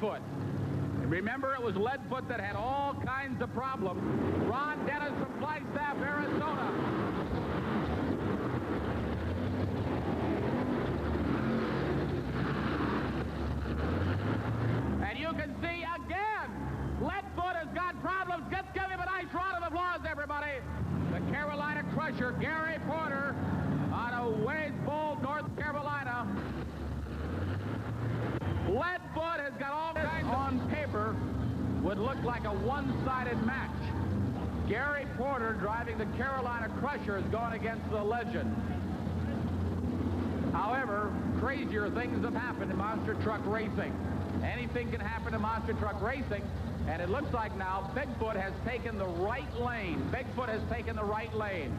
Leadfoot. Remember, it was Leadfoot that had all kinds of problems. Ron Dennis from Flagstaff, Arizona. And you can see again, Leadfoot has got problems. Let's give him a nice round of applause, everybody. The Carolina Crusher, Gary Porter, out of Wadesville, North Carolina. Leadfoot has got all kinds on paper. Would look like a one-sided match. Gary Porter, driving the Carolina Crusher, is going against the legend. However, crazier things have happened in monster truck racing. Anything can happen in monster truck racing, and it looks like now Bigfoot has taken the right lane. Bigfoot has taken the right lane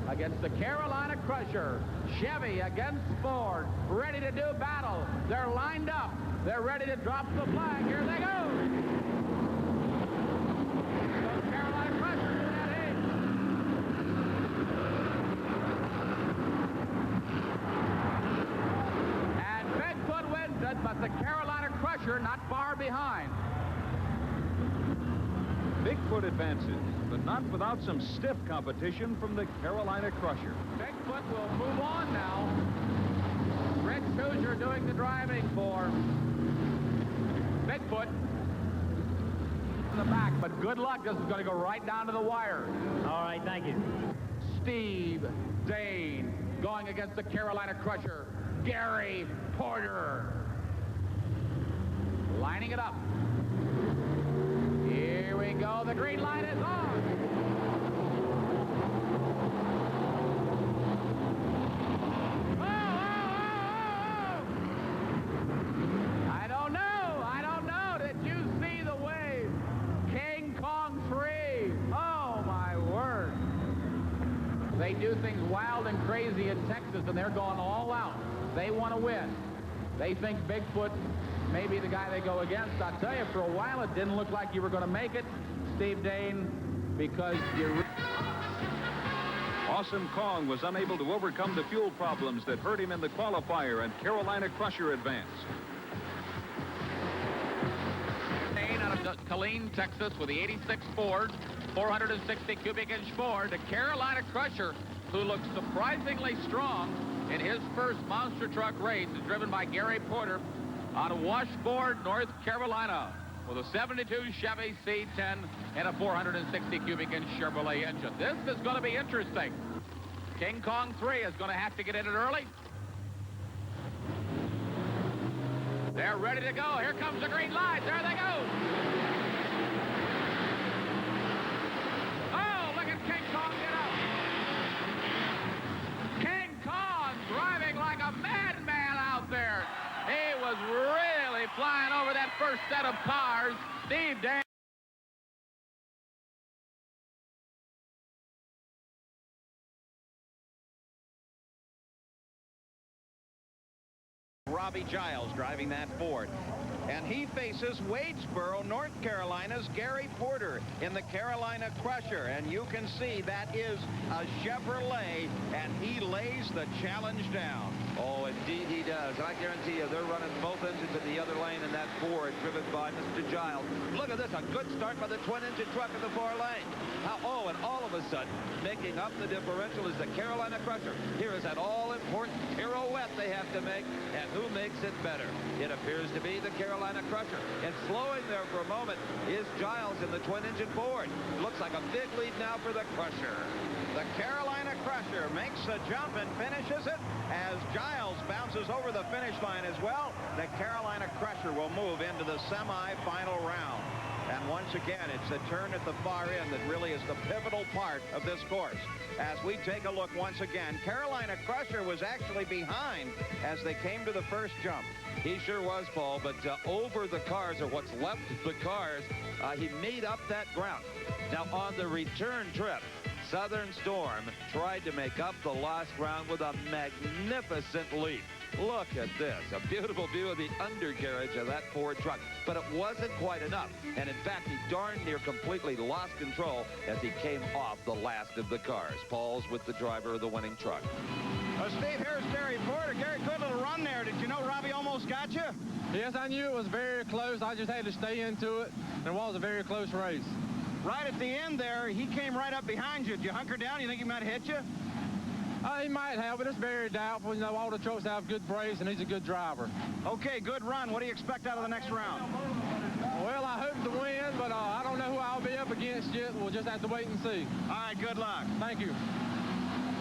against the Carolina Crusher. Chevy against Ford, ready to do battle. They're lined up. They're ready to drop the flag. Here they go. The Carolina Crusher to that age. And Bigfoot wins it, but the Carolina Crusher not far behind. Bigfoot advances, but not without some stiff competition from the Carolina Crusher. Bigfoot will move on now. Rick Hoosier doing the driving for Bigfoot in the back, but good luck. This is going to go right down to the wire. All right, thank you. Steve Dane going against the Carolina Crusher. Gary Porter lining it up. Here we go. The green light is on. I don't know. Did you see the wave? King Kong 3. Oh, my word. They do things wild and crazy in Texas, and they're going all out. They want to win. They think Bigfoot may be the guy they go against. I'll tell you, for a while, it didn't look like you were going to make it, Steve Dane, because you... Awesome Kong was unable to overcome the fuel problems that hurt him in the qualifier, and Carolina Crusher advanced. Out of Killeen, Texas, with the 86 Ford, 460 cubic inch Ford, the Carolina Crusher, who looks surprisingly strong in his first monster truck race, is driven by Gary Porter out of Washboard, North Carolina, with a 72 Chevy C10 and a 460 cubic inch Chevrolet engine. This is going to be interesting. King Kong 3 is going to have to get in it early. They're ready to go. Here comes the green light. There they go. Oh, look at King Kong get up. King Kong driving like a madman out there. He was really flying over that first set of cars. Steve Dane. Robbie Giles driving that Ford. And he faces Wadesboro, North Carolina's Gary Porter in the Carolina Crusher. And you can see that is a Chevrolet, and he lays the challenge down. Oh, indeed he does. I guarantee you they're running both engines in the other lane in that Ford driven by Mr. Giles. Look at this, a good start by the twin-engine truck in the far lane. Oh, and all of a sudden, making up the differential is the Carolina Crusher. Here is that all-important pirouette they have to make, and who makes it better? It appears to be the Carolina Crusher. And slowing there for a moment is Giles in the twin-engine Ford. Looks like a big lead now for the Crusher. The Carolina Crusher makes the jump and finishes it as Giles bounces over the finish line as well. The Carolina Crusher will move into the semi-final round. And once again, it's the turn at the far end that really is the pivotal part of this course. As we take a look once again, Carolina Crusher was actually behind as they came to the first jump. He sure was, Paul, but over the cars, or what's left of the cars, he made up that ground. Now, on the return trip, Southern Storm tried to make up the lost ground with a magnificent leap. Look at this, a beautiful view of the undercarriage of that Ford truck. But it wasn't quite enough. And in fact, he darn near completely lost control as he came off the last of the cars. Paul's with the driver of the winning truck. Steve, here's Gary Porter. Gary, good little run there. Did you know Robbie almost got you? Yes, I knew it was very close. I just had to stay into it. It was a very close race. Right at the end there, he came right up behind you. Did you hunker down? You think he might hit you? He might have, but it's very doubtful. You know, all the trucks have good brakes, and he's a good driver. Okay, good run. What do you expect out of the next round? Well, I hope to win, but I don't know who I'll be up against yet. We'll just have to wait and see. All right, good luck. Thank you.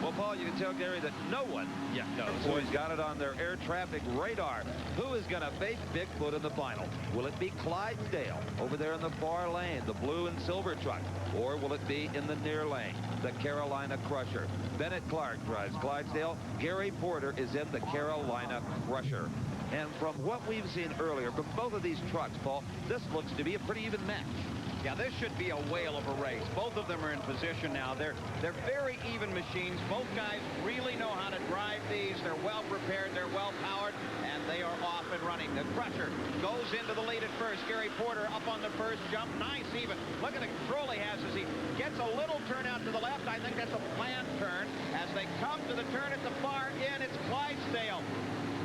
Well, Paul, you can tell Gary that no one yet knows. So he's got it on their air traffic radar. Who is going to face Bigfoot in the final? Will it be Clydesdale over there in the far lane, the blue and silver truck? Or will it be in the near lane, the Carolina Crusher? Bennett Clark drives Clydesdale. Gary Porter is in the Carolina Crusher. And from what we've seen earlier from both of these trucks, Paul, this looks to be a pretty even match. Yeah, this should be a whale of a race. Both of them are in position now. They're very even machines. Both guys really know how to drive these. They're well prepared, they're well powered, and they are off and running. The Crusher goes into the lead at first. Gary Porter up on the first jump. Nice even. Look at the control he has as he gets a little turn out to the left. I think that's a planned turn. As they come to the turn at the far end, it's Clydesdale.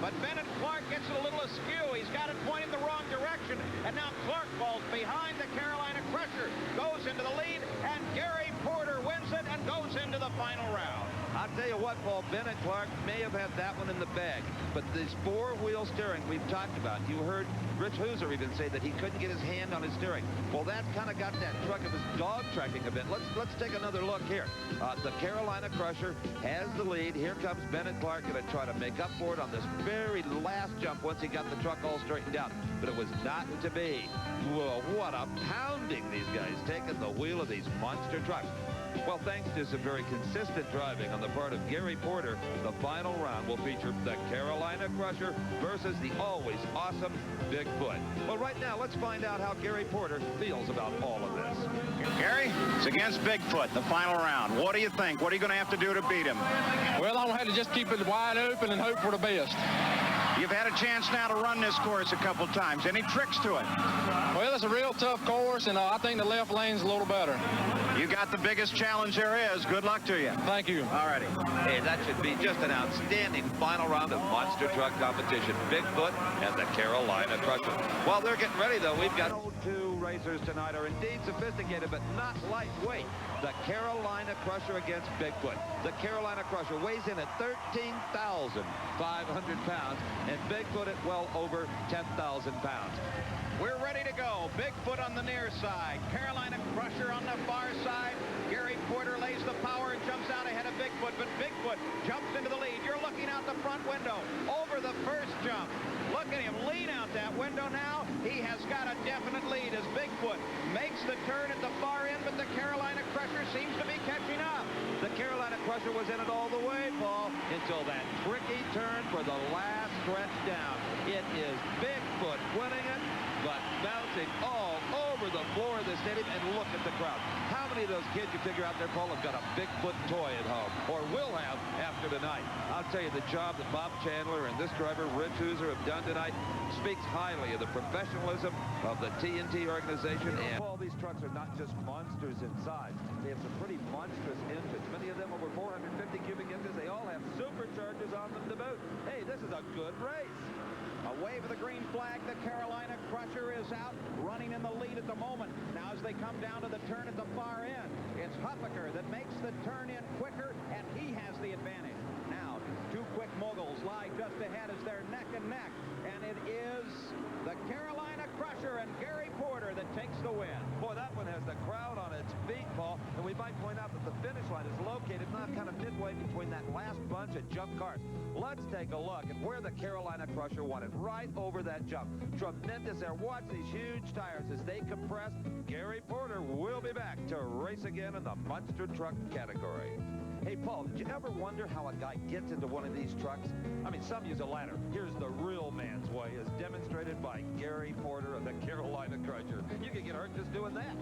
But Bennett Clark gets it a little askew. He's got it pointing the wrong direction. And now Clark falls behind the Carolina Crusher, goes into the lead, and Gary Porter wins it and goes into the final round. I'll tell you what, Paul, Bennett Clark may have had that one in the bag, but this four-wheel steering we've talked about, you heard Rich Hooser even say that he couldn't get his hand on his steering. Well, that kind of got that truck of his dog tracking a bit. Let's take another look here. The Carolina Crusher has the lead. Here comes Bennett Clark going to try to make up for it on this very last jump once he got the truck all straightened out. But it was not to be. Whoa, what a pounding these guys taking the wheel of these monster trucks. Well, thanks to some very consistent driving on the part of Gary Porter, the final round will feature the Carolina Crusher versus the always awesome Bigfoot. Well, right now, let's find out how Gary Porter feels about all of this. Gary, it's against Bigfoot, the final round. What do you think? What are you going to have to do to beat him? Well, I'm going to have to just keep it wide open and hope for the best. You've had a chance now to run this course a couple times. Any tricks to it? Well, it's a real tough course, and I think the left lane's a little better. You got the biggest challenge there is. Good luck to you. Thank you. All righty. Hey, that should be just an outstanding final round of monster truck competition. Bigfoot and the Carolina Crusher. While they're getting ready, though, we've got two racers tonight are indeed sophisticated, but not lightweight. The Carolina Crusher against Bigfoot. The Carolina Crusher weighs in at 13,500 pounds, and Bigfoot at well over 10,000 pounds. We're ready to go. Bigfoot on the near side. Carolina Crusher on the far side. Gary Porter lays the power and jumps out ahead of Bigfoot, but Bigfoot jumps into the lead. You're looking out the front window over the first jump. Look at him lean out that window now. He has got a definite lead as Bigfoot makes the turn at the far end, but the Carolina Crusher seems to be catching up. The Carolina Crusher was in it all the way, Paul, until that tricky turn for the last stretch down. It is Bigfoot winning it, but bouncing all over the floor of the stadium. And look at the crowd. How many of those kids you figure out there, Paul, have got a Bigfoot toy at home, or will have after tonight? I'll tell you, the job that Bob Chandler and this driver, Rich Hooser, have done tonight speaks highly of the professionalism of the TNT organization. And all these trucks are not just monsters in size. They have some pretty monstrous engines. Many of them over 450 cubic inches. They all have superchargers on them to boot. Hey, this is a good race. A wave of the green flag. The Carolina Crusher is out, running in the lead at the moment. Now as they come down to the turn at the far end, it's Huffaker that makes the turn in quicker, and he has the advantage. Now, two quick moguls lie just ahead as they're neck and neck, and it is the Carolina Crusher and Gary Porter that takes the win. Boy, that one has the crowd on its feet, Paul. And we might point out that the finish line is located not kind of midway between that last bunch of jump cars. Let's take a look at where the Carolina Crusher won it, right over that jump. Tremendous there. Watch these huge tires as they compress. Gary Porter will be back to race again in the monster truck category. Hey, Paul, did you ever wonder how a guy gets into one of these trucks? I mean, some use a ladder. Here's the real man's way, as demonstrated by Gary Porter of the Carolina Crusher. You could get hurt just doing that.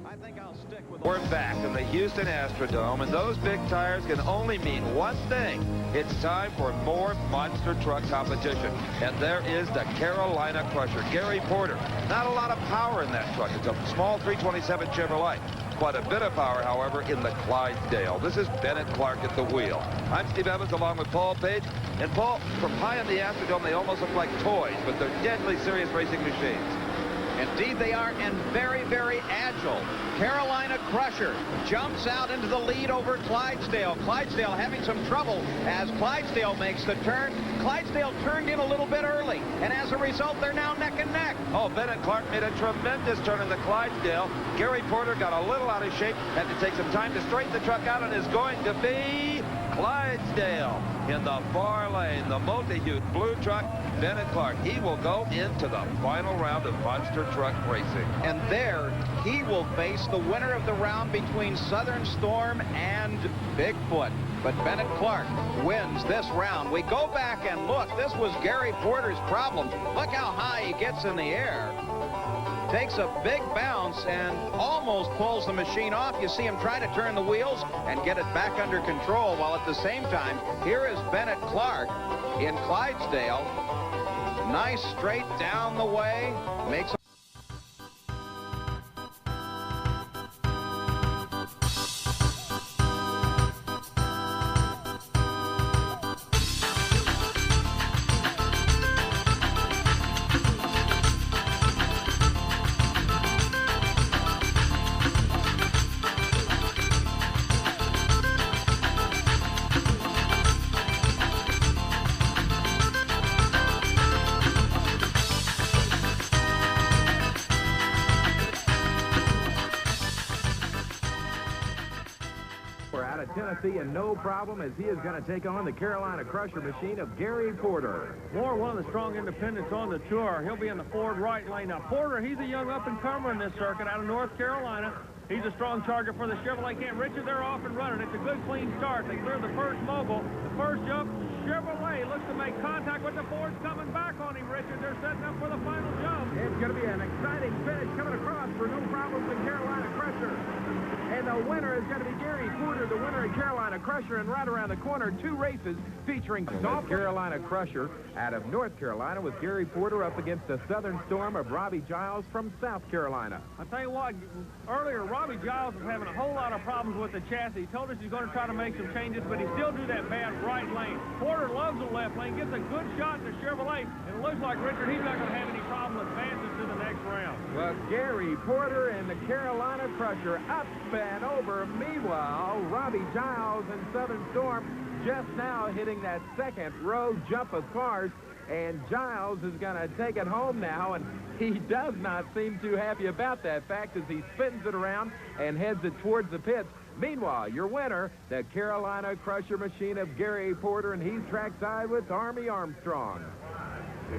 I think I'll stick with... We're back in the Houston Astrodome, and those big tires can only mean one thing. It's time for more monster truck competition. And there is the Carolina Crusher, Gary Porter. Not a lot of power in that truck. It's a small 327 Chevrolet. quite a bit of power, however, in the Clydesdale. This is Bennett Clark at the wheel. I'm Steve Evans along with Paul Page. And Paul, from high in the Astrodome, they almost look like toys, but they're deadly serious racing machines. Indeed they are, and very, very agile. Carolina Crusher jumps out into the lead over Clydesdale. Clydesdale having some trouble as Clydesdale makes the turn. Clydesdale turned in a little bit early, and as a result, they're now neck and neck. Oh, Bennett Clark made a tremendous turn in the Clydesdale. Gary Porter got a little out of shape, had to take some time to straighten the truck out, and is going to be Clydesdale in the far lane. The multi-hued blue truck, Bennett Clark. He will go into the final round of monster truck racing. And there, he will face the winner of the round between Southern Storm and Bigfoot. But Bennett Clark wins this round. We go back and look. This was Gary Porter's problem. Look how high he gets in the air. Takes a big bounce and almost pulls the machine off. You see him try to turn the wheels and get it back under control, while at the same time, here is Bennett Clark in Clydesdale. Nice straight down the way. Makes Tennessee, and no problem, as he is going to take on the Carolina Crusher machine of Gary Porter. Moore, one of the strong independents on the tour. He'll be in the Ford right lane. Now, Porter, he's a young up-and-comer in this circuit out of North Carolina. He's a strong charger for the Chevrolet camp. Richard, they're off and running. It's a good, clean start. They cleared the first mobile. The first jump, Chevrolet looks to make contact with the Ford's coming back on him, Richard. They're setting up for the final jump. It's going to be an exciting finish coming across for no problems in Carolina Crusher. And the winner is going to be Gary Porter, the winner of Carolina Crusher. And right around the corner, 2 races featuring South Carolina Crusher out of North Carolina with Gary Porter up against the Southern Storm of Robbie Giles from South Carolina. I'll tell you what, earlier Robbie Giles was having a whole lot of problems with the chassis. He told us he's going to try to make some changes, but he still do that bad right lane. Porter loves the left lane, gets a good shot in the Chevrolet, and it looks like, Richard, he's not going to have any problem advancing to the next round. Well, Gary Porter and the Carolina Crusher up and over. Meanwhile, Robbie Giles and Southern Storm just now hitting that second row jump of cars, and Giles is going to take it home now, and he does not seem too happy about that fact as he spins it around and heads it towards the pits. Meanwhile, your winner, the Carolina Crusher machine of Gary Porter, and he's trackside with Army Armstrong.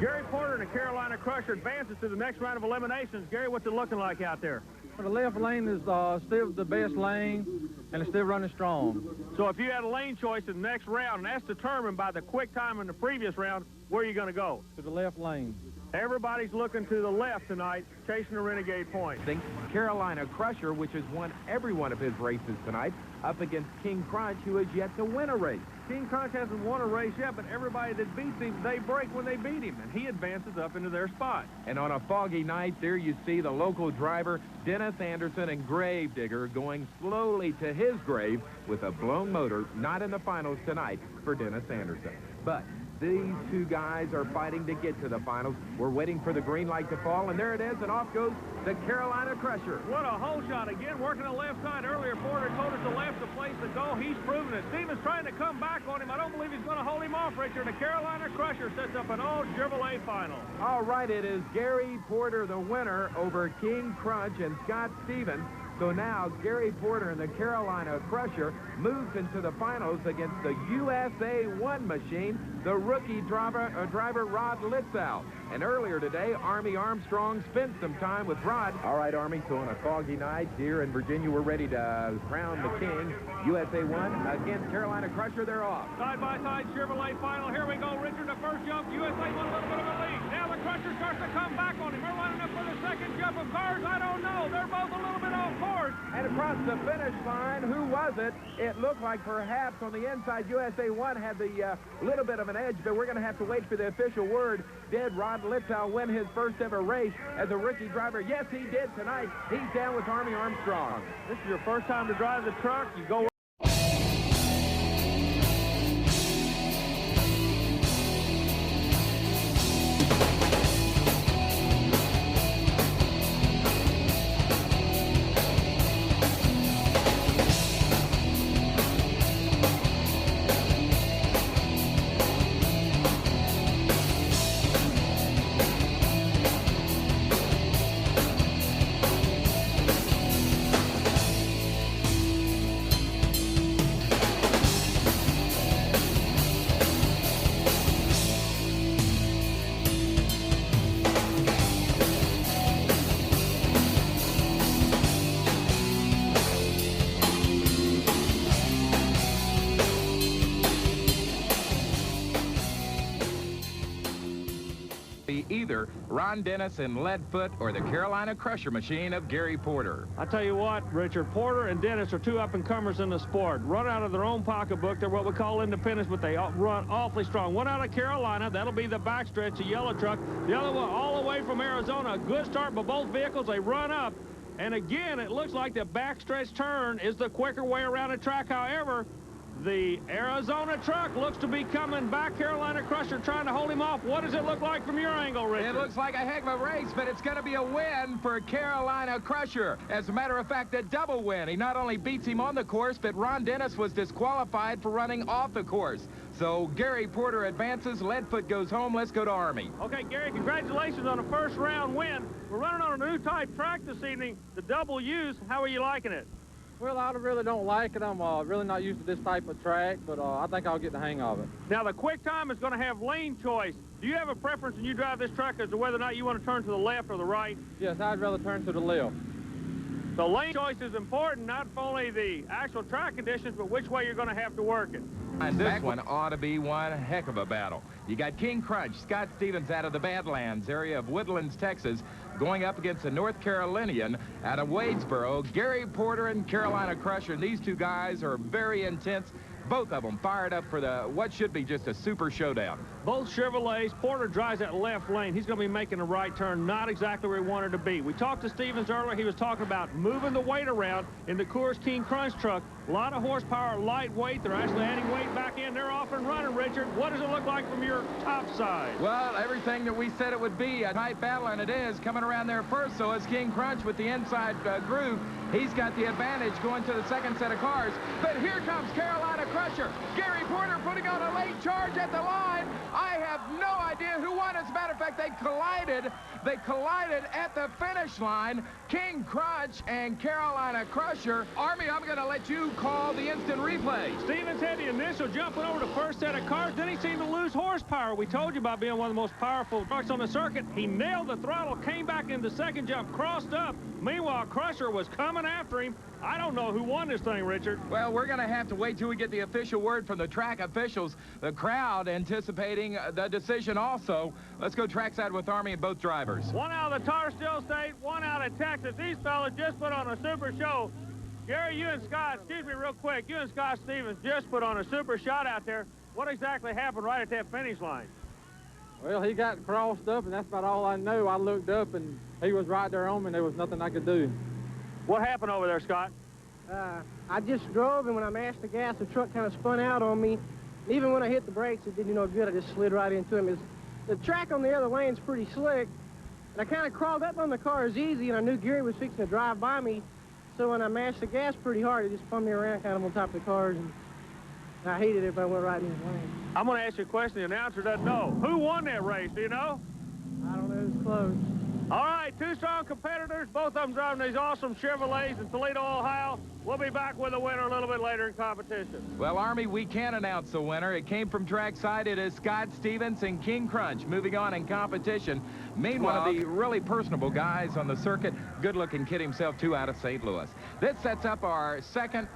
Gary Porter and the Carolina Crusher advances to the next round of eliminations. Gary, what's it looking like out there? The left lane is still the best lane, and it's still running strong. So if you had a lane choice in the next round, and that's determined by the quick time in the previous round, where are you going to go? To the left lane. Everybody's looking to the left tonight, chasing the Renegade point. Carolina Crusher, which has won every one of his races tonight, up against King Crunch, who has yet to win a race. King Crunch hasn't won a race yet, but everybody that beats him, they break when they beat him, and he advances up into their spot. And on a foggy night, there you see the local driver, Dennis Anderson, and Gravedigger going slowly to his grave with a blown motor, not in the finals tonight for Dennis Anderson. But these 2 guys are fighting to get to the finals. We're waiting for the green light to fall, and there it is, and off goes the Carolina Crusher. What a hole shot again, working the left side earlier. Porter told us the left's the place to go. He's proven it. Stevens trying to come back on him. I don't believe he's going to hold him off, Richard. The Carolina Crusher sets up an old Chevrolet final. All right, it is Gary Porter, the winner, over King Crunch and Scott Stevens. So now Gary Porter and the Carolina Crusher moves into the finals against the USA 1 machine, the rookie driver Rod Litzow. And earlier today, Army Armstrong spent some time with Rod. All right, Army, so on a foggy night here in Virginia, we're ready to crown the king. USA 1 against Carolina Crusher, they're off. Side-by-side Chevrolet final. Here we go, Richard. The first jump, USA 1 a little bit of a lead. Now the Crusher starts to come back on him. We're lining up for the second jump of cars. I don't know. They're both a little bit off course. And across the finish line, who was it? It looked like perhaps on the inside, USA 1 had the little bit of an edge, but we're going to have to wait for the official word. Did Rod Scott Liptow win his first ever race as a rookie driver? Yes, he did tonight. He's down with Army Armstrong. This is your first time to drive the truck. You go. Either Ron Dennis and Leadfoot or the Carolina Crusher machine of Gary Porter. I tell you what, Richard, Porter and Dennis are two up-and-comers in the sport. Run out of their own pocketbook. They're what we call independents, but they run awfully strong. One out of Carolina, that'll be the backstretch, the yellow truck. The other one all the way from Arizona. A good start by both vehicles. They run up. And again, it looks like the backstretch turn is the quicker way around the track. However, the Arizona truck looks to be coming back. Carolina Crusher trying to hold him off. What does it look like from your angle, Richard? It looks like a heck of a race, but it's going to be a win for Carolina Crusher. As a matter of fact, a double win. He not only beats him on the course, but Ron Dennis was disqualified for running off the course. So Gary Porter advances. Leadfoot goes home. Let's go to Army. Okay, Gary, congratulations on a first round win. We're running on a new type track this evening, the double U's. How are you liking it? Well, I really don't like it. I'm really not used to this type of track, but I think I'll get the hang of it. Now, the quick time is going to have lane choice. Do you have a preference when you drive this truck as to whether or not you want to turn to the left or the right? Yes, I'd rather turn to the left. So lane choice is important, not only the actual track conditions, but which way you're going to have to work it. And this one ought to be one heck of a battle. You got King Crunch, Scott Stevens out of the Badlands area of Woodlands, Texas, going up against the North Carolinian out of Wadesboro, Gary Porter and Carolina Crusher. And these two guys are very intense. Both of them fired up for what should be just a super showdown. Both Chevrolets. Porter drives that left lane. He's going to be making a right turn, not exactly where he wanted to be. We talked to Stevens earlier. He was talking about moving the weight around in the Coors King Crunch truck. A lot of horsepower, lightweight. They're actually adding weight back in. They're off and running, Richard. What does it look like from your top side? Well, everything that we said it would be, a tight battle, and it is. Coming around there first, so is King Crunch with the inside groove. He's got the advantage going to the second set of cars. But here comes Carolina Crusher. Gary Porter putting on a late charge at the line. I have no idea who won. As a matter of fact, they collided. They collided at the finish line. King Crunch and Carolina Crusher. Army, I'm going to let you call the instant replay. Stevens had the initial jumping over the first set of cars. Then he seemed to lose horsepower. We told you about being one of the most powerful trucks on the circuit. He nailed the throttle, came back in the second jump, crossed up. Meanwhile, Crusher was coming after him. I don't know who won this thing, Richard. Well, we're going to have to wait till we get the official word from the track officials. The crowd anticipating the decision also. Let's go trackside with Army and both drivers. One out of the Tar Heel State, one out of Texas. These fellas just put on a super show. Gary, you and Scott, excuse me real quick, you and Scott Stevens just put on a super shot out there. What exactly happened right at that finish line? Well, he got crossed up, and that's about all I knew. I looked up, and he was right there on me, and there was nothing I could do. What happened over there, Scott? I just drove, and when I mashed the gas, the truck kind of spun out on me. Even when I hit the brakes, it did no good. I just slid right into him. The track on the other lane's pretty slick, and I kind of crawled up on the cars easy, and I knew Gary was fixing to drive by me. So when I mashed the gas pretty hard, it just spun me around kind of on top of the cars, and I hated it if I went right in his lane. I'm going to ask you a question the announcer doesn't know. Who won that race, do you know? I don't know. It was close. All right, two strong competitors, both of them driving these awesome Chevrolets in Toledo, Ohio. We'll be back with the winner a little bit later in competition. Well, Army, we can announce the winner. It came from trackside. It is Scott Stevens and King Crunch moving on in competition. Meanwhile, one of the really personable guys on the circuit, good-looking kid himself, too, out of St. Louis. This sets up our second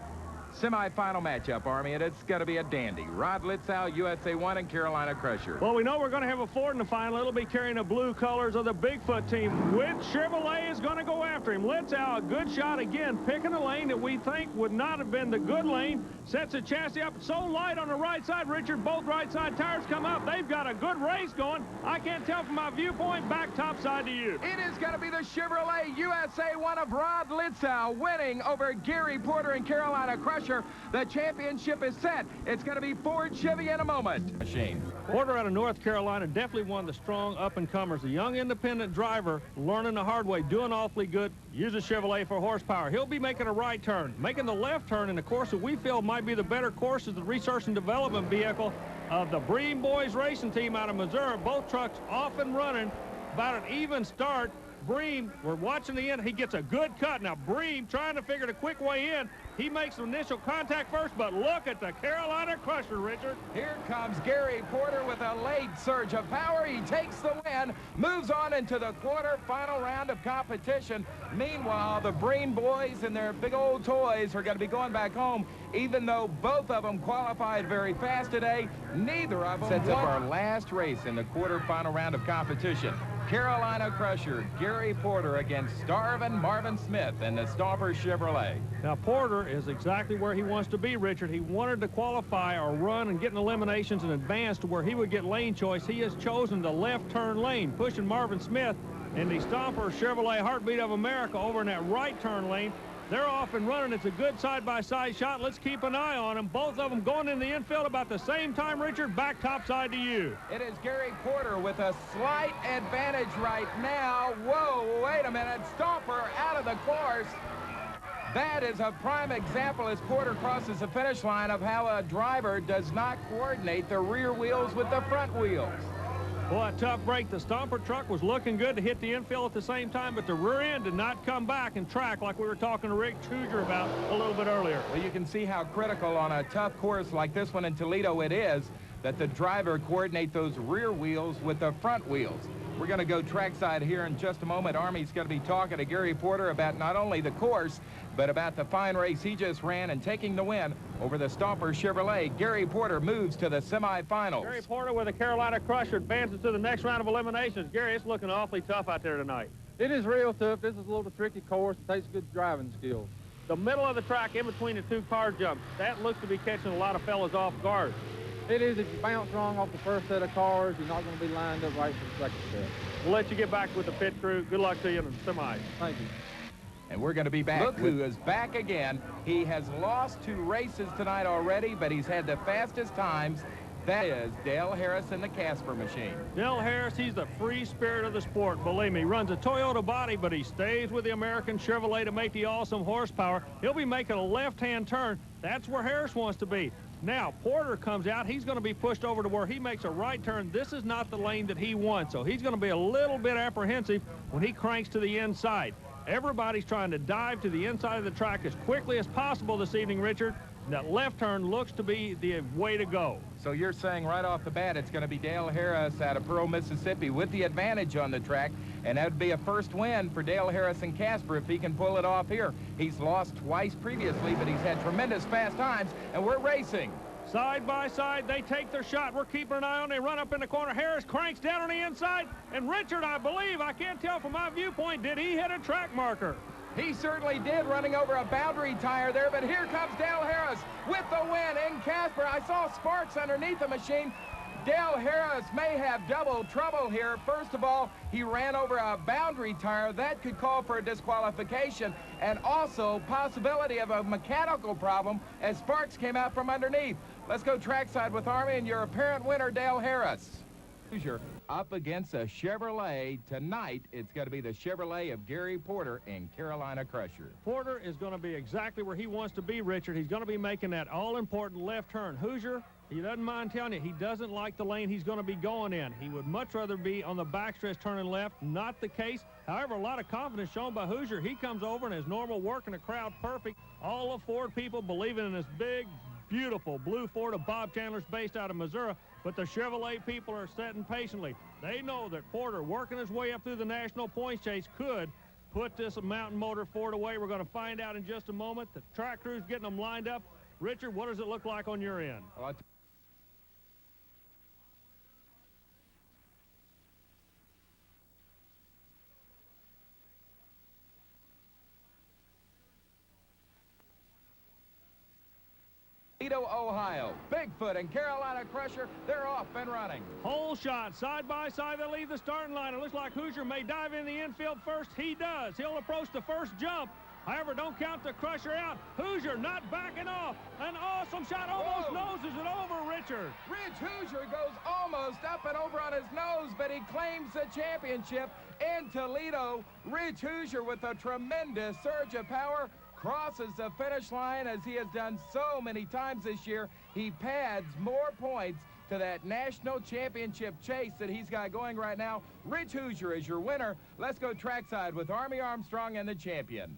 semifinal matchup, Army, and it's going to be a dandy. Rod Litzow, USA 1, and Carolina Crusher. Well, we know we're going to have a Ford in the final. It'll be carrying the blue colors of the Bigfoot team. Which Chevrolet is going to go after him? Litzow, a good shot again, picking a lane that we think would not have been the good lane. Sets the chassis up so light on the right side, Richard. Both right side tires come up. They've got a good race going. I can't tell from my viewpoint. Back top side to you. It is going to be the Chevrolet USA 1 of Rod Litzow winning over Gary Porter and Carolina Crusher. The championship is set. It's going to be Ford Chevy in a moment. Machine. Porter out of North Carolina, definitely one of the strong up-and-comers. A young independent driver, learning the hard way, doing awfully good. Uses Chevrolet for horsepower. He'll be making a right turn, making the left turn in the course that we feel might be the better course is the research and development vehicle of the Bream Boys Racing Team out of Missouri. Both trucks off and running, about an even start. Bream, we're watching the end. He gets a good cut. Now, Bream trying to figure the quick way in. He makes the initial contact first, but look at the Carolina Crusher, Richard. Here comes Gary Porter with a late surge of power. He takes the win, moves on into the quarterfinal round of competition. Meanwhile, the Bream boys and their big old toys are going to be going back home. Even though both of them qualified very fast today, neither of them sets up our last race in the quarterfinal round of competition. Carolina Crusher, Gary Porter against Starvin Marvin Smith and the Stomper Chevrolet. Now, Porter is exactly where he wants to be, Richard. He wanted to qualify or run and get in eliminations and advance to where he would get lane choice. He has chosen the left turn lane, pushing Marvin Smith and the Stomper Chevrolet Heartbeat of America over in that right turn lane. They're off and running. It's a good side-by-side shot. Let's keep an eye on them. Both of them going in the infield about the same time, Richard. Back topside to you. It is Gary Porter with a slight advantage right now. Whoa, wait a minute. Stomper out of the course. That is a prime example as Porter crosses the finish line of how a driver does not coordinate the rear wheels with the front wheels. Boy, a tough break. The Stomper truck was looking good to hit the infield at the same time, but the rear end did not come back and track like we were talking to Rick Hoosier about a little bit earlier. Well, you can see how critical on a tough course like this one in Toledo it is that the driver coordinate those rear wheels with the front wheels. We're going to go trackside here in just a moment. Army's going to be talking to Gary Porter about not only the course, but about the fine race he just ran and taking the win over the Stomper Chevrolet. Gary Porter moves to the semifinals. Gary Porter with a Carolina Crusher advances to the next round of eliminations. Gary, it's looking awfully tough out there tonight. It is real tough. This is a little tricky course. It takes good driving skills. The middle of the track in between the two car jumps, that looks to be catching a lot of fellas off guard. It is. If you bounce wrong off the first set of cars, you're not going to be lined up right for the second set. We'll let you get back with the pit crew. Good luck to you in the semis. Thank you. And we're going to be back. Look who is back again. He has lost 2 races tonight already, but he's had the fastest times. That is Dale Harris in the Casper machine. Dale Harris, he's the free spirit of the sport. Believe me, he runs a Toyota body, but he stays with the American Chevrolet to make the awesome horsepower. He'll be making a left-hand turn. That's where Harris wants to be. Now, Porter comes out. He's going to be pushed over to where he makes a right turn. This is not the lane that he wants, so he's going to be a little bit apprehensive when he cranks to the inside. Everybody's trying to dive to the inside of the track as quickly as possible this evening, Richard. That left turn looks to be the way to go. So you're saying right off the bat it's going to be Dale Harris out of Pearl, Mississippi with the advantage on the track, and that would be a first win for Dale Harris and Casper if he can pull it off here. He's lost twice previously, but he's had tremendous fast times, and we're racing. Side by side, they take their shot. We're keeping an eye on. They run up in the corner. Harris cranks down on the inside, and Richard, I believe, I can't tell from my viewpoint, did he hit a track marker? He certainly did, running over a boundary tire there, but here comes Dale Harris with the win in Casper. I saw sparks underneath the machine. Dale Harris may have double trouble here. First of all, he ran over a boundary tire. That could call for a disqualification, and also possibility of a mechanical problem as sparks came out from underneath. Let's go trackside with Army and your apparent winner, Dale Harris. Hoosier up against a Chevrolet tonight. It's going to be the Chevrolet of Gary Porter in Carolina Crusher. Porter is going to be exactly where he wants to be, Richard. He's going to be making that all-important left turn. Hoosier, he doesn't mind telling you, he doesn't like the lane he's going to be going in. He would much rather be on the backstretch turning left. Not the case. However, a lot of confidence shown by Hoosier. He comes over and his normal work in the crowd perfect. All the Ford people believing in this big, beautiful blue Ford of Bob Chandler's based out of Missouri. But the Chevrolet people are sitting patiently. They know that Porter, working his way up through the national points chase, could put this mountain motor Ford away. We're going to find out in just a moment. The track crew's getting them lined up. Richard, what does it look like on your end? Ohio. Bigfoot and Carolina Crusher, they're off and running. Whole shot, side by side, they leave the starting line. It looks like Hoosier may dive in the infield first. He does. He'll approach the first jump. However, don't count the Crusher out. Hoosier not backing off. An awesome shot, almost noses it over, Richard. Rich Hoosier goes almost up and over on his nose, but he claims the championship in Toledo. Rich Hoosier with a tremendous surge of power crosses the finish line as he has done so many times this year. He pads more points to that national championship chase that he's got going right now. Rich Hoosier is your winner. Let's go trackside with Army Armstrong and the champion.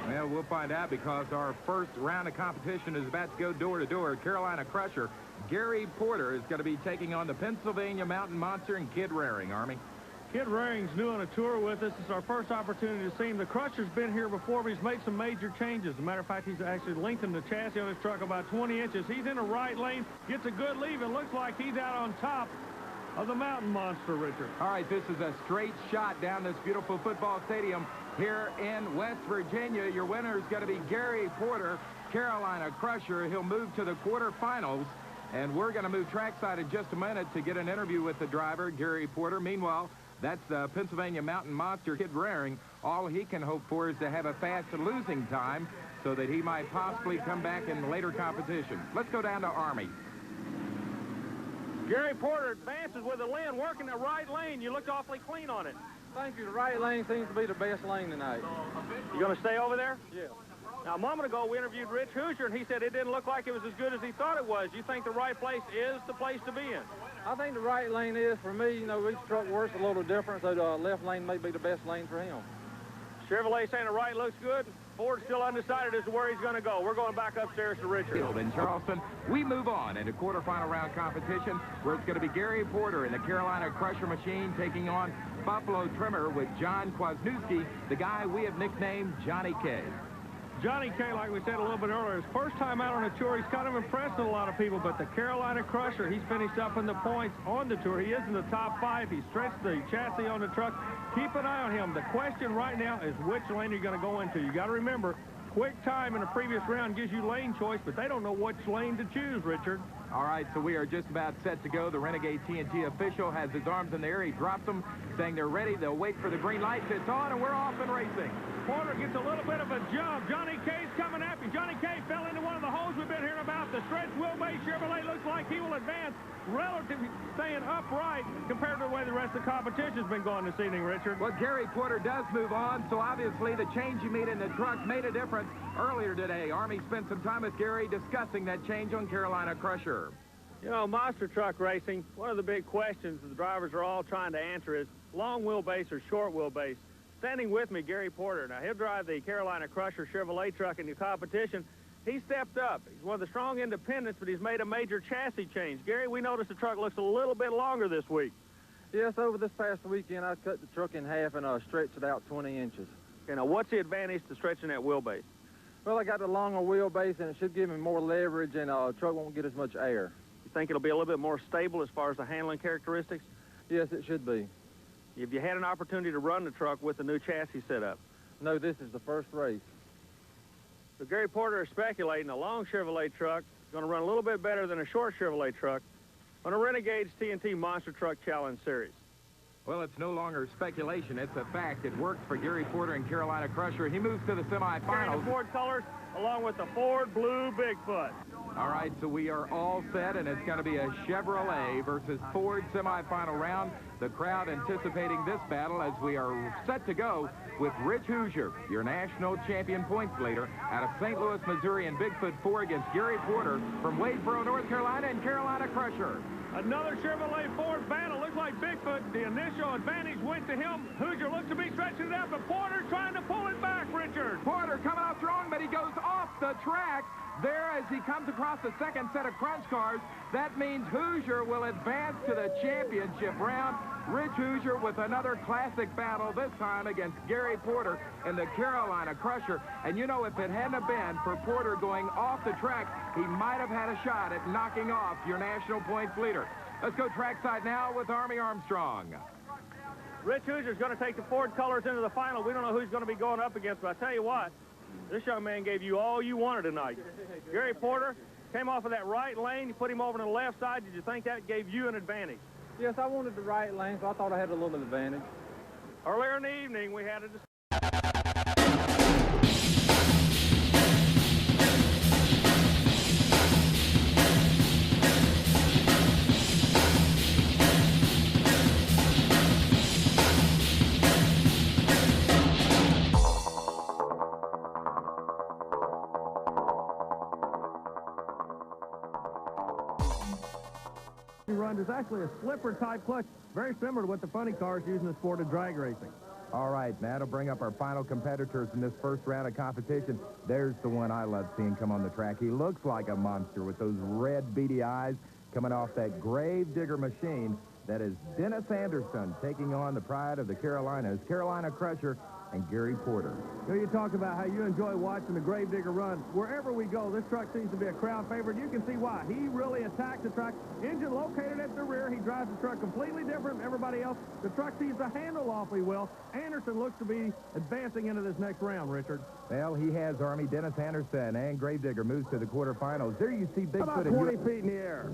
Well, we'll find out because our first round of competition is about to go door to door. Carolina Crusher, Gary Porter is going to be taking on the Pennsylvania Mountain Monster and Kid Raring, Army. Kid Raring's new on a tour with us. It's our first opportunity to see him. The Crusher's been here before, but he's made some major changes. As a matter of fact, he's actually lengthened the chassis on his truck about 20 inches. He's in the right lane, gets a good leave, and looks like he's out on top of the Mountain Monster, Richard. All right, this is a straight shot down this beautiful football stadium here in West Virginia. Your winner is going to be Gary Porter, Carolina Crusher. He'll move to the quarterfinals, and we're going to move trackside in just a minute to get an interview with the driver, Gary Porter. Meanwhile, that's the Pennsylvania Mountain Monster, Kid Raring. All he can hope for is to have a fast losing time so that he might possibly come back in later competition. Let's go down to Army. Gary Porter advances with a Lynn, working the right lane. You looked awfully clean on it. Thank you. The right lane seems to be the best lane tonight. You going to stay over there? Yeah. Now, a moment ago, we interviewed Rich Hoosier, and he said it didn't look like it was as good as he thought it was. You think the right place is the place to be in? I think the right lane is, for me, you know, each truck works a little different, so the left lane may be the best lane for him. Chevrolet saying the right looks good. Ford's still undecided as to where he's going to go. We're going back upstairs to Richard. In Charleston, we move on into quarterfinal round competition, where it's going to be Gary Porter in the Carolina Crusher machine taking on Buffalo Trimmer with John Kwasniewski, the guy we have nicknamed Johnny K. Johnny K, like we said a little bit earlier, his first time out on a tour, he's kind of impressed a lot of people, but the Carolina Crusher, he's finished up in the points on the tour. He is in the top 5. He stretched the chassis on the truck. Keep an eye on him. The question right now is which lane you're going to go into. You got to remember, quick time in the previous round gives you lane choice, but they don't know which lane to choose, Richard. All right, so we are just about set to go. The Renegade TNT official has his arms in the air. He drops them, saying they're ready. They'll wait for the green light. It's on, and we're off and racing. Porter gets a little bit of a jump. Johnny K's coming after him. Johnny K fell into one of the holes we've been hearing about. The stretch wheelbase Chevrolet looks like he will advance, relatively staying upright compared to the way the rest of the competition's been going this evening, Richard. Well, Gary Porter does move on, so obviously the change he made in the truck made a difference. Earlier today, Army spent some time with Gary discussing that change on Carolina Crusher. You know, monster truck racing, one of the big questions the drivers are all trying to answer is long wheelbase or short wheelbase. Standing with me, Gary Porter. Now, he'll drive the Carolina Crusher Chevrolet truck in the competition. He stepped up. He's one of the strong independents, but he's made a major chassis change. Gary, we noticed the truck looks a little bit longer this week. Yes, over this past weekend, I cut the truck in half and stretched it out 20 inches. Okay, now, what's the advantage to stretching that wheelbase? Well, I got the longer wheelbase, and it should give me more leverage, and the truck won't get as much air. You think it'll be a little bit more stable as far as the handling characteristics? Yes, it should be. Have you had an opportunity to run the truck with the new chassis setup? No, this is the first race. So Gary Porter is speculating a long Chevrolet truck is going to run a little bit better than a short Chevrolet truck on a Renegade's TNT Monster Truck Challenge Series. Well, it's no longer speculation. It's a fact. It worked for Gary Porter and Carolina Crusher. He moves to the semifinals. Carrying the Ford colors along with the Ford Blue Bigfoot. All right, so we are all set, and it's going to be a Chevrolet versus Ford semifinal round. The crowd anticipating this battle as we are set to go with Rich Hoosier, your national champion points leader, out of St. Louis, Missouri, and Bigfoot 4 against Gary Porter from Wadesboro, North Carolina, and Carolina Crusher. Another Chevrolet Ford battle. Looks like Bigfoot, the initial advantage went to him. Hoosier looks to be stretching it out, but Porter trying to pull it back, Richard. Porter coming out strong, but he goes off the track. There, as he comes across the second set of crunch cars, that means Hoosier will advance to the championship round. Rich Hoosier with another classic battle, this time against Gary Porter in the Carolina Crusher. And you know, if it hadn't have been for Porter going off the track, he might have had a shot at knocking off your national points leader. Let's go trackside now with Army Armstrong. Rich Hoosier's going to take the Ford colors into the final. We don't know who he's going to be going up against, but I tell you what, this young man gave you all you wanted tonight. Gary Porter came off of that right lane. You put him over to the left side. Did you think that gave you an advantage? Yes, I wanted the right lane, so I thought I had a little advantage. Earlier in the evening, we had a discussion. Run is actually a slipper type clutch, very similar to what the funny cars use in the sport of drag racing. All right, that'll bring up our final competitors in this first round of competition. There's the one I love seeing come on the track. He looks like a monster with those red beady eyes coming off that grave digger machine. That is Dennis Anderson taking on the pride of the Carolinas, Carolina Crusher, and Gary Porter. You talk about how you enjoy watching the Gravedigger run. Wherever we go, this truck seems to be a crowd favorite. You can see why. He really attacks the truck. Engine located at the rear. He drives the truck completely different from everybody else. The truck seems to handle awfully well. Anderson looks to be advancing into this next round, Richard. Well, he has Army. Dennis Anderson and Gravedigger moves to the quarterfinals. There you see Bigfoot. About 20 feet in the air.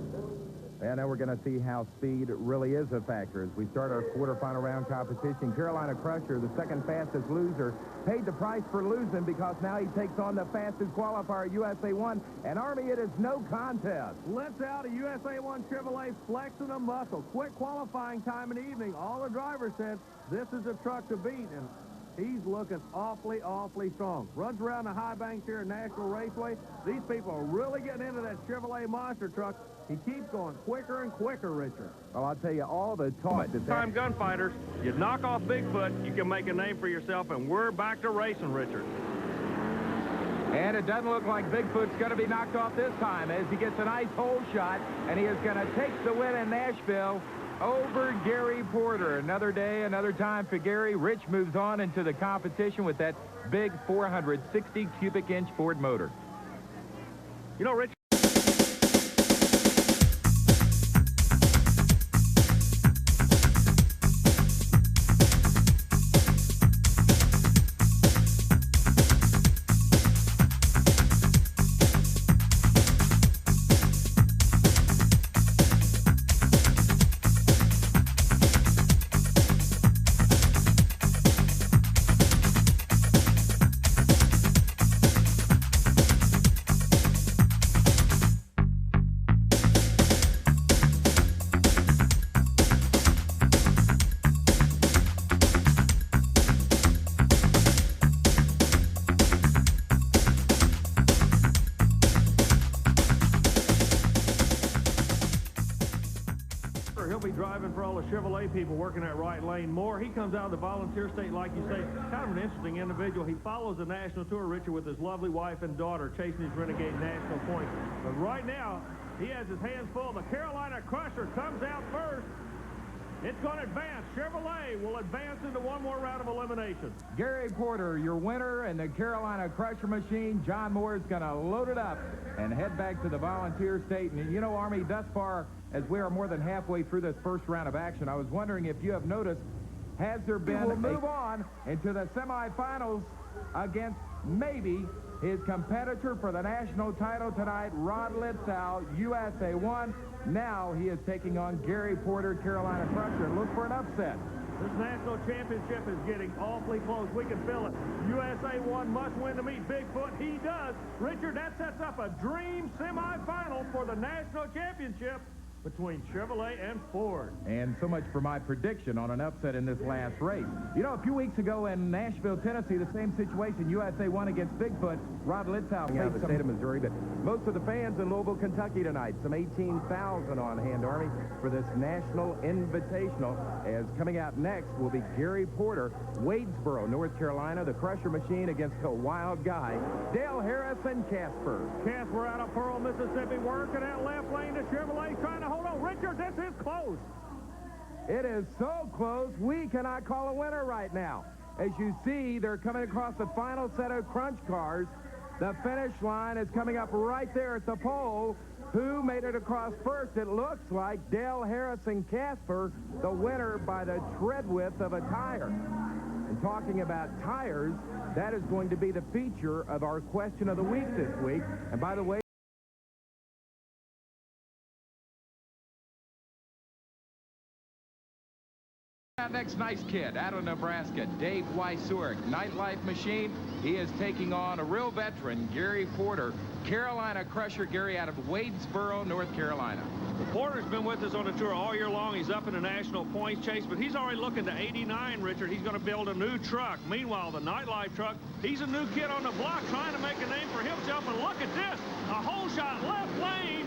And now we're going to see how speed really is a factor as we start our quarterfinal round competition. Carolina Crusher, the second fastest loser, paid the price for losing because now he takes on the fastest qualifier, USA 1. And Army, it is no contest. Let's out a USA 1 Chevrolet flexing a muscle. Quick qualifying time in the evening. All the drivers said this is a truck to beat. And he's looking awfully, awfully strong. Runs around the high banks here at National Raceway. These people are really getting into that Chevrolet monster truck. He keeps going quicker and quicker, Richard. Well, I'll tell you, all the talk that... Time gunfighters, you knock off Bigfoot, you can make a name for yourself, and we're back to racing, Richard. And it doesn't look like Bigfoot's going to be knocked off this time as he gets a nice hole shot, and he is going to take the win in Nashville over Gary Porter. Another day, another time for Gary. Rich moves on into the competition with that big 460 cubic inch Ford motor. You know, Rich... He'll be driving for all the Chevrolet people working that right lane more. He comes out of the volunteer state, like you say, kind of an interesting individual. He follows the national tour, Richard, with his lovely wife and daughter, chasing his renegade national points. But right now, he has his hands full. The Carolina Crusher comes out first. It's going to advance. Chevrolet will advance into one more round of elimination. Gary Porter, your winner, and the Carolina Crusher machine. John Moore is going to load it up and head back to the volunteer state. And you know, Army, thus far, as we are more than halfway through this first round of action, I was wondering if you have noticed, has there been... We'll move on into the semifinals against maybe his competitor for the national title tonight, Rod Litzau, USA 1. Now he is taking on Gary Porter, Carolina Crusher. Look for an upset. This national championship is getting awfully close. We can feel it. USA 1 must win to meet Bigfoot. He does. Richard, that sets up a dream semifinal for the national championship. between Chevrolet and Ford. And so much for my prediction on an upset in this last race. You know, a few weeks ago in Nashville, Tennessee, the same situation. USA won against Bigfoot. Rod Litzau out of the state of Missouri, but most of the fans in Louisville, Kentucky tonight, some 18,000 on hand, Army, for this National Invitational. As coming out next will be Gary Porter, Wadesboro, North Carolina, the Crusher Machine against a wild guy, Dale Harris and Casper. Casper out of Pearl, Mississippi, working that left lane to Chevrolet, trying to hold on. Richard, this is close. It is so close, we cannot call a winner right now. As you see, they're coming across the final set of crunch cars. The finish line is coming up right there at the pole. Who made it across first? It looks like Dale Harris and Casper, the winner by the tread width of a tire. And talking about tires, that is going to be the feature of our question of the week this week. And by the way, next, nice kid out of Nebraska, Dave Wysurek, Nightlife Machine. He is taking on a real veteran, Gary Porter, Carolina Crusher. Gary out of Wadesboro, North Carolina. Porter's been with us on the tour all year long. He's up in the national points chase, but he's already looking to 89, Richard. He's going to build a new truck. Meanwhile, the Nightlife truck, he's a new kid on the block trying to make a name for himself. And look at this, a whole shot left lane.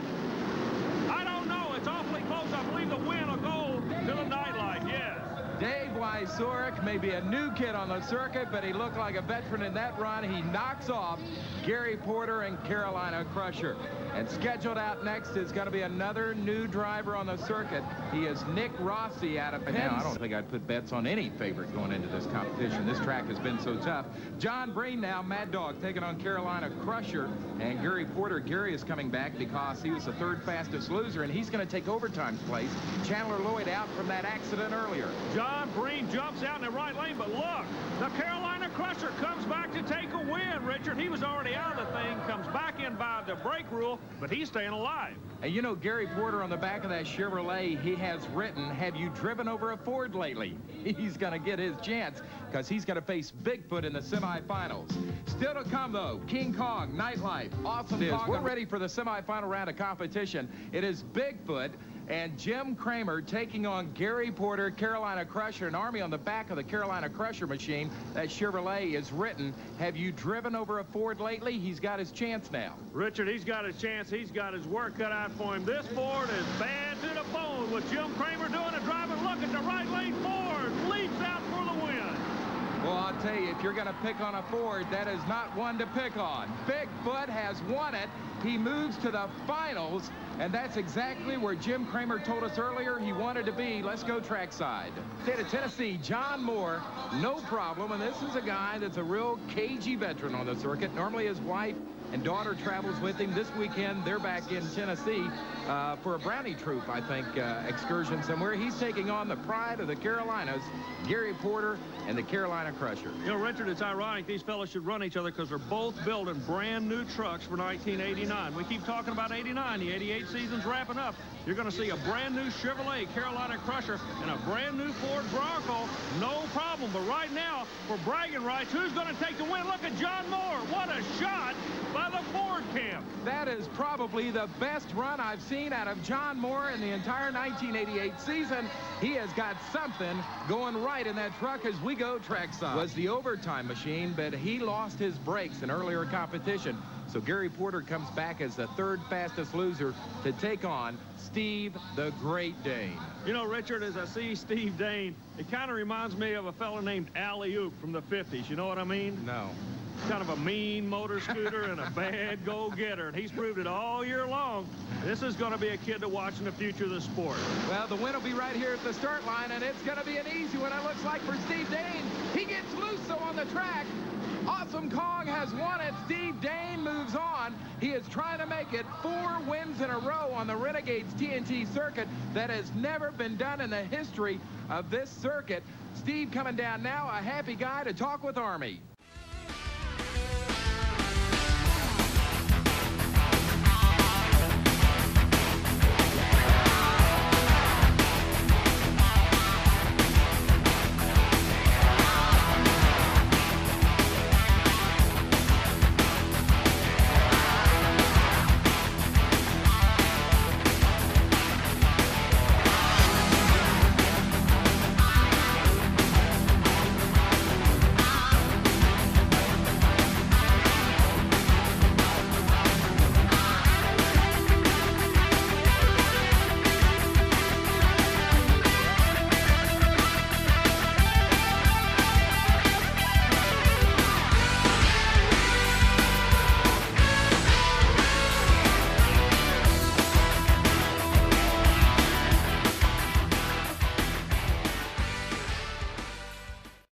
I don't know. It's awfully close. I believe the win will go to the Nightlife, yes. Dave Wysurek may be a new kid on the circuit, but he looked like a veteran in that run. He knocks off Gary Porter and Carolina Crusher. And scheduled out next is going to be another new driver on the circuit. He is Nick Rossi out of Penn. Now, I don't think I'd put bets on any favorite going into this competition. This track has been so tough. John Breen now, Mad Dog, taking on Carolina Crusher. And Gary Porter. Gary is coming back because he was the third fastest loser, and he's going to take overtime's place. Chandler Lloyd out from that accident earlier. John Breen jumps out in the right lane, but look, the Carolina Crusher comes back to take a win, Richard. He was already out of the thing, comes back in by the brake rule, but he's staying alive. And you know, Gary Porter on the back of that Chevrolet, he has written, have you driven over a Ford lately? He's going to get his chance because he's going to face Bigfoot in the semifinals. Still to come, though, King Kong, Nightlife, Awesome Kong. We're ready for the semifinal round of competition. It is Bigfoot and Jim Kramer taking on Gary Porter, Carolina Crusher. An Army on the back of the Carolina Crusher machine. That Chevrolet is written, have you driven over a Ford lately? He's got his chance now. Richard, he's got his chance. He's got his work cut out for him. This Ford is bad to the bone with Jim Kramer doing the driving. Look at the right lane. Ford leaps out for the win. Well, I'll tell you, if you're going to pick on a Ford, that is not one to pick on. Bigfoot has won it. He moves to the finals, and that's exactly where Jim Kramer told us earlier he wanted to be. Let's go trackside. State of Tennessee, John Moore, no problem. And this is a guy that's a real cagey veteran on the circuit. Normally his wife and daughter travels with him. This weekend, they're back in Tennessee for a Brownie Troop, I think, excursion somewhere. He's taking on the pride of the Carolinas, Gary Porter and the Carolina Crusher. You know, Richard, it's ironic these fellas should run each other because they're both building brand new trucks for 1989. We keep talking about 89. The 88 season's wrapping up. You're going to see a brand new Chevrolet Carolina Crusher and a brand new Ford Bronco. No problem. But right now, for bragging rights, who's going to take the win? Look at John Moore. What a shot by the Ford camp. That is probably the best run I've seen out of John Moore in the entire 1988 season. He has got something going right in that truck as we go trackside. Was the overtime machine, but he lost his brakes in earlier competition. So Gary Porter comes back as the third fastest loser to take on Steve the Great Dane. You know, Richard, as I see Steve Dane, it kind of reminds me of a fella named Alley-Oop from the 50s. You know what I mean? No. Kind of a mean motor scooter and a bad go-getter, and he's proved it all year long. This is going to be a kid to watch in the future of the sport. Well, the win will be right here at the start line, and it's going to be an easy one, it looks like, for Steve Dane. He gets loose, though, on the track. Awesome Kong has won it. Steve Dane moves on. He is trying to make it 4 wins in a row on the Renegades TNT circuit. That has never been done in the history of this circuit. Steve coming down now, a happy guy to talk with Army.